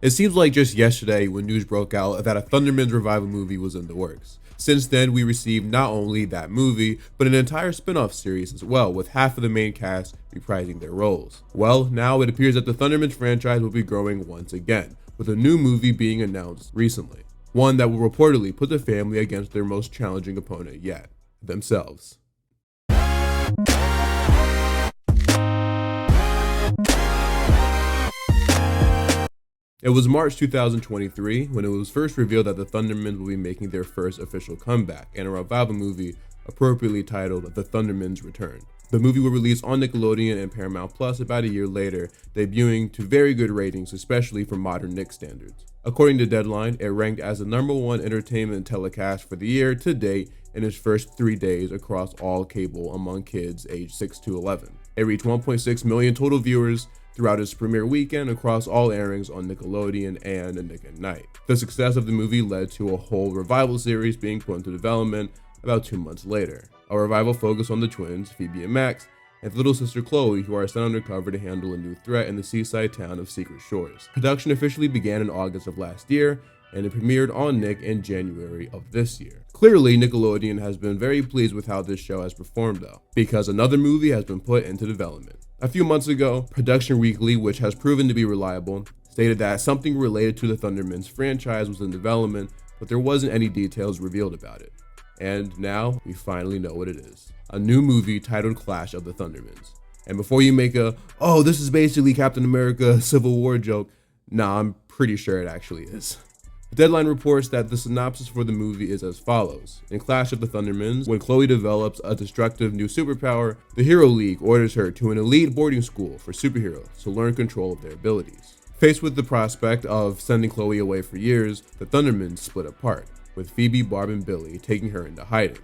It seems like just yesterday when news broke out that a Thundermans revival movie was in the works. Since then, we received not only that movie, but an entire spin-off series as well, with half of the main cast reprising their roles. Well, now it appears that the Thundermans franchise will be growing once again, with a new movie being announced recently. One that will reportedly put the family against their most challenging opponent yet, themselves. It was March 2023 when it was first revealed that the Thundermans will be making their first official comeback in a revival movie appropriately titled The Thundermans Return. The movie will release on Nickelodeon and Paramount Plus about a year later, debuting to very good ratings, especially for modern Nick standards. According to Deadline, it ranked as the #1 entertainment telecast for the year to date in its first 3 days across all cable among kids aged 6 to 11. It reached 1.6 million total viewers throughout its premiere weekend across all airings on Nickelodeon and Nick at Night. The success of the movie led to a whole revival series being put into development about 2 months later. A revival focused on the twins, Phoebe and Max, and little sister Chloe, who are sent undercover to handle a new threat in the seaside town of Secret Shores. Production officially began in August of last year, and it premiered on Nick in January of this year. Clearly, Nickelodeon has been very pleased with how this show has performed though, because another movie has been put into development. A few months ago, Production Weekly, which has proven to be reliable, stated that something related to the Thundermans franchise was in development, but there wasn't any details revealed about it. And now, we finally know what it is. A new movie titled Clash of the Thundermans. And before you make oh, this is basically Captain America Civil War joke, nah, I'm pretty sure it actually is. Deadline reports that the synopsis for the movie is as follows. In Clash of the Thundermans, when Chloe develops a destructive new superpower, the Hero League orders her to an elite boarding school for superheroes to learn control of their abilities. Faced with the prospect of sending Chloe away for years, the Thundermans split apart, with Phoebe, Barb, and Billy taking her into hiding.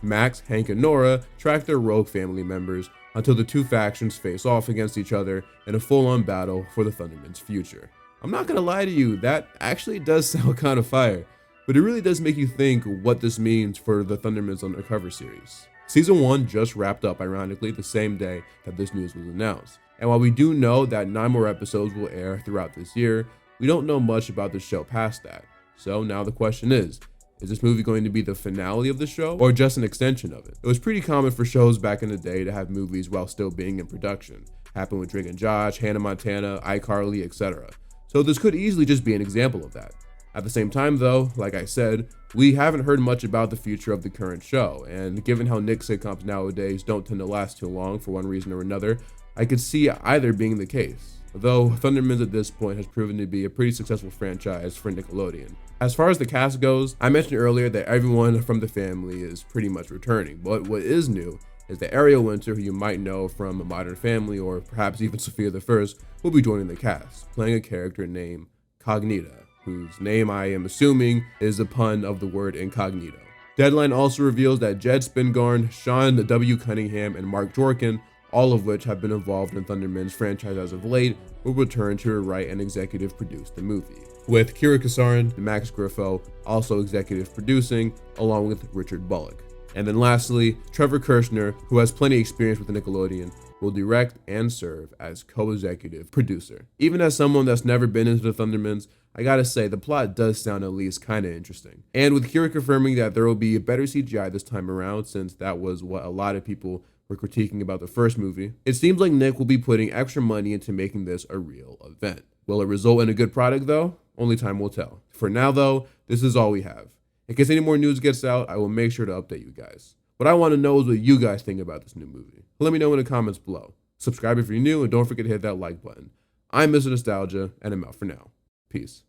Max, Hank, and Nora track their rogue family members until the two factions face off against each other in a full-on battle for the Thundermans' future. I'm not gonna lie to you, that actually does sound kind of fire, but it really does make you think what this means for the Thundermans Undercover series. Season 1 just wrapped up, ironically, the same day that this news was announced. And while we do know that 9 more episodes will air throughout this year, we don't know much about the show past that. So now the question is this movie going to be the finale of the show or just an extension of it? It was pretty common for shows back in the day to have movies while still being in production. Happened with Drake and Josh, Hannah Montana, iCarly, etc. So this could easily just be an example of that. At the same time though, like I said, we haven't heard much about the future of the current show, and given how Nick sitcoms nowadays don't tend to last too long for one reason or another, I could see either being the case. Though Thundermans at this point has proven to be a pretty successful franchise for Nickelodeon. As far as the cast goes, I mentioned earlier that everyone from the family is pretty much returning, but what is new is that Ariel Winter, who you might know from Modern Family or perhaps even Sophia the First, will be joining the cast, playing a character named Cognita, whose name I am assuming is a pun of the word incognito. Deadline also reveals that Jed Spingarn, Sean W. Cunningham, and Mark Jorkin, all of which have been involved in Thundermans franchise as of late, will return to write and executive produce the movie, with Kira Kasarin and Max Griffo also executive producing, along with Richard Bullock. And then lastly, Trevor Kirshner, who has plenty of experience with Nickelodeon, will direct and serve as co-executive producer. Even as someone that's never been into the Thundermans, I gotta say, the plot does sound at least kinda interesting. And with Kira confirming that there will be a better CGI this time around, since that was what a lot of people were critiquing about the first movie, it seems like Nick will be putting extra money into making this a real event. Will it result in a good product though? Only time will tell. For now though, this is all we have. In case any more news gets out, I will make sure to update you guys. What I want to know is what you guys think about this new movie. Let me know in the comments below. Subscribe if you're new, and don't forget to hit that like button. I'm Mr. Nostalgia, and I'm out for now. Peace.